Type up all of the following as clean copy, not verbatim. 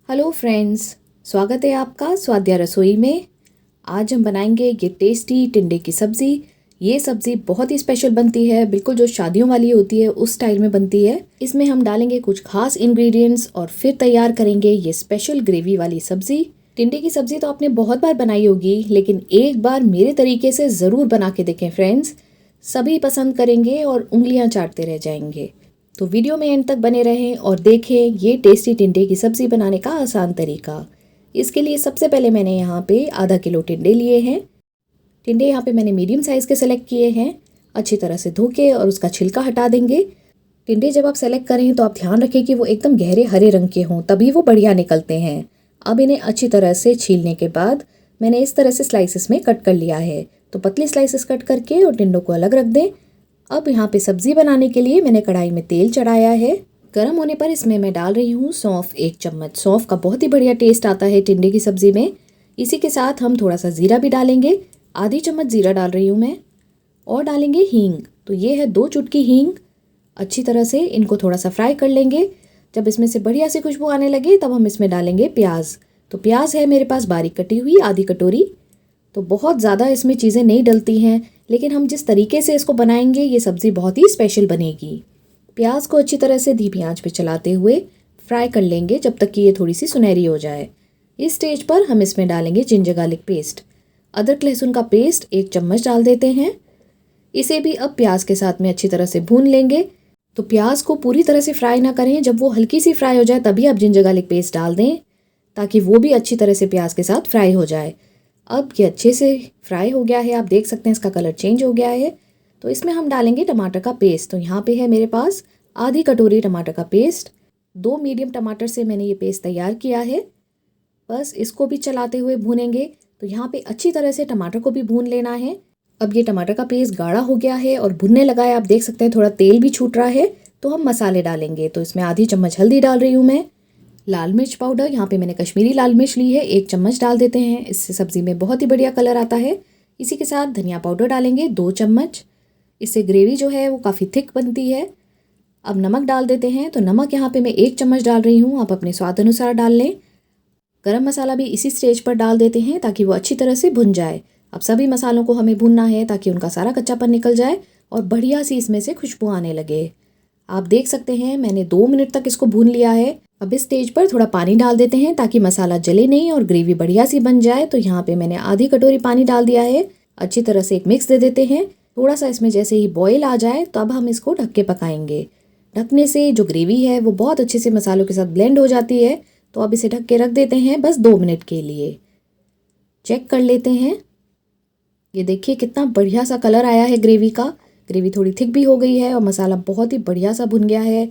Hello friends, स्वागत है आपका स्वाद्या रसोई में। आज हम बनाएंगे ये टेस्टी टिंडे की सब्ज़ी। ये सब्ज़ी बहुत ही स्पेशल बनती है, बिल्कुल जो शादियों वाली होती है उस स्टाइल में बनती है। इसमें हम डालेंगे कुछ खास इंग्रेडिएंट्स और फिर तैयार करेंगे ये स्पेशल ग्रेवी वाली सब्ज़ी। टिंडे की सब्ज़ी तो आपने बहुत बार बनाई होगी, लेकिन एक बार मेरे तरीके से ज़रूर बना के देखें फ्रेंड्स। सभी पसंद करेंगे और उंगलियां चाटते रह जाएंगे। तो वीडियो में एंड तक बने रहें और देखें ये टेस्टी टिंडे की सब्ज़ी बनाने का आसान तरीका। इसके लिए सबसे पहले मैंने यहाँ पे आधा किलो टिंडे लिए हैं। टिंडे यहाँ पे मैंने मीडियम साइज़ के सेलेक्ट किए हैं। अच्छी तरह से धो के और उसका छिलका हटा देंगे। टिंडे जब आप सेलेक्ट करें तो आप ध्यान रखें कि वो एकदम गहरे हरे रंग के हों, तभी वो बढ़िया निकलते हैं। अब इन्हें अच्छी तरह से छीलने के बाद मैंने इस तरह से स्लाइसेस में कट कर लिया है। तो पतली स्लाइसेस कट करके और टिंडों को अलग रख दें। अब यहाँ पे सब्ज़ी बनाने के लिए मैंने कढ़ाई में तेल चढ़ाया है। गर्म होने पर इसमें मैं डाल रही हूँ सौंफ, 1 चम्मच। सौंफ का बहुत ही बढ़िया टेस्ट आता है टिंडे की सब्ज़ी में। इसी के साथ हम थोड़ा सा ज़ीरा भी डालेंगे। आधी चम्मच ज़ीरा डाल रही हूँ मैं। और डालेंगे हींग, तो ये है 2 चुटकी हींग। अच्छी तरह से इनको थोड़ा सा फ्राई कर लेंगे। जब इसमें से बढ़िया सी खुशबू आने लगे तब हम इसमें डालेंगे प्याज। तो प्याज है मेरे पास बारीक कटी हुई, आधी कटोरी। तो बहुत ज़्यादा इसमें चीज़ें नहीं डलती हैं, लेकिन हम जिस तरीके से इसको बनाएंगे ये सब्ज़ी बहुत ही स्पेशल बनेगी। प्याज को अच्छी तरह से धीमी आंच पे चलाते हुए फ्राई कर लेंगे जब तक कि ये थोड़ी सी सुनहरी हो जाए। इस स्टेज पर हम इसमें डालेंगे जिंजर गार्लिक पेस्ट। अदरक लहसुन का पेस्ट 1 चम्मच डाल देते हैं। इसे भी अब प्याज के साथ में अच्छी तरह से भून लेंगे। तो प्याज को पूरी तरह से फ्राई ना करें, जब वो हल्की सी फ्राई हो जाए तभी आप जिंजर गार्लिक पेस्ट डाल दें, ताकि वो भी अच्छी तरह से प्याज के साथ फ्राई हो जाए। अब ये अच्छे से फ्राई हो गया है, आप देख सकते हैं इसका कलर चेंज हो गया है। तो इसमें हम डालेंगे टमाटर का पेस्ट। तो यहाँ पे है मेरे पास आधी कटोरी टमाटर का पेस्ट। 2 मीडियम टमाटर से मैंने ये पेस्ट तैयार किया है। बस इसको भी चलाते हुए भूनेंगे। तो यहाँ पे अच्छी तरह से टमाटर को भी भून लेना है। अब ये टमाटर का पेस्ट गाढ़ा हो गया है और भुनने लगा है, आप देख सकते हैं थोड़ा तेल भी छूट रहा है। तो हम मसाले डालेंगे। तो इसमें आधी चम्मच हल्दी डाल रही हूँ मैं। लाल मिर्च पाउडर, यहाँ पे मैंने कश्मीरी लाल मिर्च ली है, 1 चम्मच डाल देते हैं। इससे सब्ज़ी में बहुत ही बढ़िया कलर आता है। इसी के साथ धनिया पाउडर डालेंगे 2 चम्मच। इससे ग्रेवी जो है वो काफ़ी थिक बनती है। अब नमक डाल देते हैं। तो नमक यहाँ पे मैं 1 चम्मच डाल रही हूँ, आप अपने स्वाद अनुसार डाल लें। गरम मसाला भी इसी स्टेज पर डाल देते हैं ताकि वो अच्छी तरह से भुन जाए। अब सभी मसालों को हमें भूनना है ताकि उनका सारा कच्चापन निकल जाए और बढ़िया सी इसमें से खुशबू आने लगे। आप देख सकते हैं मैंने 2 मिनट तक इसको भून लिया है। अब इस स्टेज पर थोड़ा पानी डाल देते हैं ताकि मसाला जले नहीं और ग्रेवी बढ़िया सी बन जाए। तो यहाँ पे मैंने आधी कटोरी पानी डाल दिया है। अच्छी तरह से एक मिक्स दे देते हैं। थोड़ा सा इसमें जैसे ही बॉईल आ जाए तो अब हम इसको ढक के पकाएंगे। ढकने से जो ग्रेवी है वो बहुत अच्छे से मसालों के साथ ब्लेंड हो जाती है। तो अब इसे ढक के रख देते हैं बस 2 मिनट के लिए। चेक कर लेते हैं। ये देखिए कितना बढ़िया सा कलर आया है ग्रेवी का। ग्रेवी थोड़ी थिक भी हो गई है और मसाला बहुत ही बढ़िया सा भुन गया है।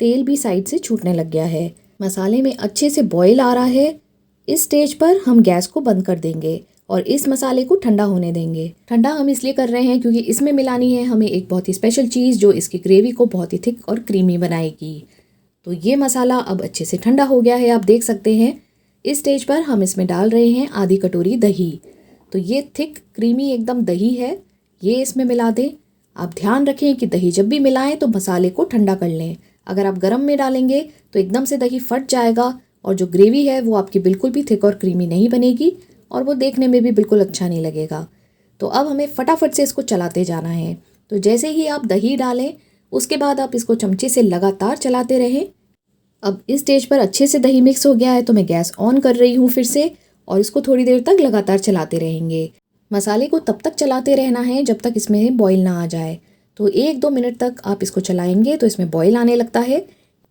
तेल भी साइड से छूटने लग गया है। मसाले में अच्छे से बॉईल आ रहा है। इस स्टेज पर हम गैस को बंद कर देंगे और इस मसाले को ठंडा होने देंगे। ठंडा हम इसलिए कर रहे हैं क्योंकि इसमें मिलानी है हमें एक बहुत ही स्पेशल चीज़ जो इसकी ग्रेवी को बहुत ही थिक और क्रीमी बनाएगी। तो ये मसाला अब अच्छे से ठंडा हो गया है, आप देख सकते हैं। इस स्टेज पर हम इसमें डाल रहे हैं आधी कटोरी दही। तो ये थिक क्रीमी एकदम दही है, ये इसमें मिला दें। आप ध्यान रखें कि दही जब भी मिलाएं तो मसाले को ठंडा कर लें। अगर आप गरम में डालेंगे तो एकदम से दही फट जाएगा और जो ग्रेवी है वो आपकी बिल्कुल भी थिक और क्रीमी नहीं बनेगी और वो देखने में भी बिल्कुल अच्छा नहीं लगेगा। तो अब हमें फटाफट से इसको चलाते जाना है। तो जैसे ही आप दही डालें उसके बाद आप इसको चमचे से लगातार चलाते रहें। अब इस स्टेज पर अच्छे से दही मिक्स हो गया है तो मैं गैस ऑन कर रही हूँ फिर से और इसको थोड़ी देर तक लगातार चलाते रहेंगे। मसाले को तब तक चलाते रहना है जब तक इसमें बॉईल ना आ जाए। तो 1-2 मिनट तक आप इसको चलाएंगे तो इसमें बॉईल आने लगता है।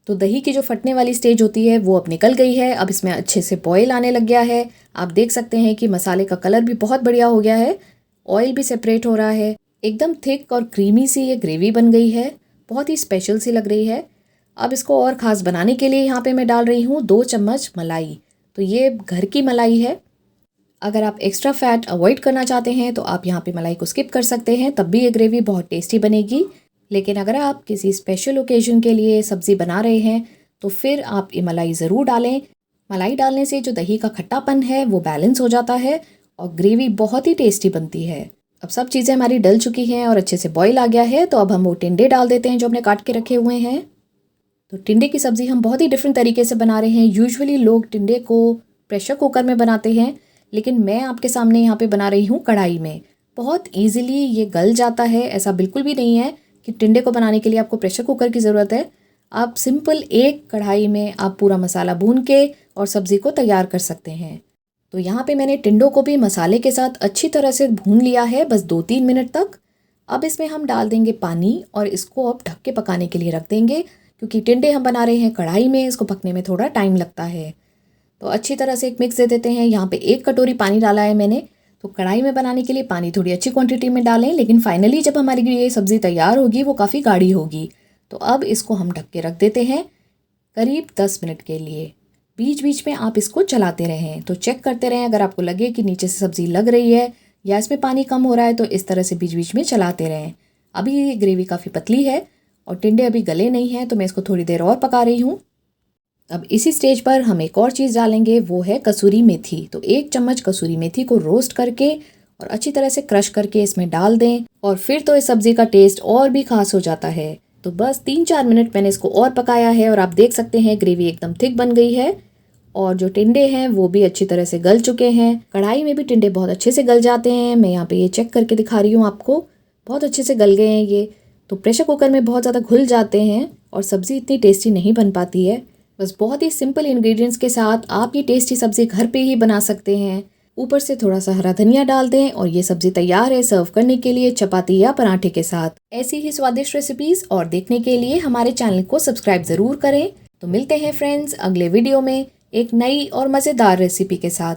तो दही की जो फटने वाली स्टेज होती है वो अब निकल गई है। अब इसमें अच्छे से बॉईल आने लग गया है। आप देख सकते हैं कि मसाले का कलर भी बहुत बढ़िया हो गया है। ऑयल भी सेपरेट हो रहा है। एकदम थिक और क्रीमी सी ये ग्रेवी बन गई है, बहुत ही स्पेशल सी लग रही है। अब इसको और ख़ास बनाने के लिए यहाँ पे मैं डाल रही हूँ 2 चम्मच मलाई। तो ये घर की मलाई है। अगर आप एक्स्ट्रा फैट अवॉइड करना चाहते हैं तो आप यहाँ पे मलाई को स्किप कर सकते हैं, तब भी ये ग्रेवी बहुत टेस्टी बनेगी। लेकिन अगर आप किसी स्पेशल ओकेजन के लिए सब्ज़ी बना रहे हैं तो फिर आप ये मलाई ज़रूर डालें। मलाई डालने से जो दही का खट्टापन है वो बैलेंस हो जाता है और ग्रेवी बहुत ही टेस्टी बनती है। अब सब चीज़ें हमारी डल चुकी हैं और अच्छे से बॉईल आ गया है। तो अब हम वो टिंडे डाल देते हैं जो हमने काट के रखे हुए हैं। तो टिंडे की सब्ज़ी हम बहुत ही डिफरेंट तरीके से बना रहे हैं। यूजुअली लोग टिंडे को प्रेशर कुकर में बनाते हैं, लेकिन मैं आपके सामने यहाँ पे बना रही हूँ कढ़ाई में। बहुत ईजिली ये गल जाता है। ऐसा बिल्कुल भी नहीं है कि टिंडे को बनाने के लिए आपको प्रेशर कुकर की ज़रूरत है। आप सिंपल एक कढ़ाई में आप पूरा मसाला भून के और सब्ज़ी को तैयार कर सकते हैं। तो यहाँ पे मैंने टिंडों को भी मसाले के साथ अच्छी तरह से भून लिया है, बस 2-3 मिनट तक। अब इसमें हम डाल देंगे पानी और इसको अब ढक के पकाने के लिए रख देंगे, क्योंकि टिंडे हम बना रहे हैं कढ़ाई में, इसको पकने में थोड़ा टाइम लगता है। तो अच्छी तरह से एक मिक्स दे देते हैं। यहाँ पे 1 कटोरी पानी डाला है मैंने। तो कढ़ाई में बनाने के लिए पानी थोड़ी अच्छी क्वांटिटी में डालें, लेकिन फाइनली जब हमारी ये सब्ज़ी तैयार होगी वो काफ़ी गाढ़ी होगी। तो अब इसको हम ढक के रख देते हैं करीब 10 मिनट के लिए। बीच बीच में आप इसको चलाते रहें, तो चेक करते रहें। अगर आपको लगे कि नीचे से सब्ज़ी लग रही है या इसमें पानी कम हो रहा है, तो इस तरह से बीच बीच में चलाते रहें। अभी ये ग्रेवी काफ़ी पतली है और टिंडे अभी गले नहीं हैं, तो मैं इसको थोड़ी देर और पका रही हूँ। अब इसी स्टेज पर हम एक और चीज़ डालेंगे, वो है कसूरी मेथी। तो 1 चम्मच कसूरी मेथी को रोस्ट करके और अच्छी तरह से क्रश करके इसमें डाल दें, और फिर तो इस सब्ज़ी का टेस्ट और भी खास हो जाता है। तो बस 3-4 मिनट मैंने इसको और पकाया है और आप देख सकते हैं ग्रेवी एकदम थिक बन गई है और जो टिंडे हैं वो भी अच्छी तरह से गल चुके हैं। कढ़ाई में भी टिंडे बहुत अच्छे से गल जाते हैं। मैं यहाँ पे ये चेक करके दिखा रही हूँ आपको, बहुत अच्छे से गल गए हैं ये। तो प्रेशर कुकर में बहुत ज़्यादा घुल जाते हैं और सब्ज़ी इतनी टेस्टी नहीं बन पाती है। बस बहुत ही सिंपल इंग्रेडिएंट्स के साथ आप ये टेस्टी सब्ज़ी घर पे ही बना सकते हैं। ऊपर से थोड़ा सा हरा धनिया डाल दें और ये सब्ज़ी तैयार है सर्व करने के लिए चपाती या पराठे के साथ। ऐसी ही स्वादिष्ट रेसिपीज़ और देखने के लिए हमारे चैनल को सब्सक्राइब ज़रूर करें। तो मिलते हैं फ्रेंड्स अगले वीडियो में एक नई और मज़ेदार रेसिपी के साथ।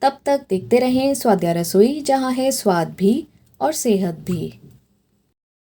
तब तक देखते रहें स्वाद्या रसोई, जहाँ है स्वाद भी और सेहत भी।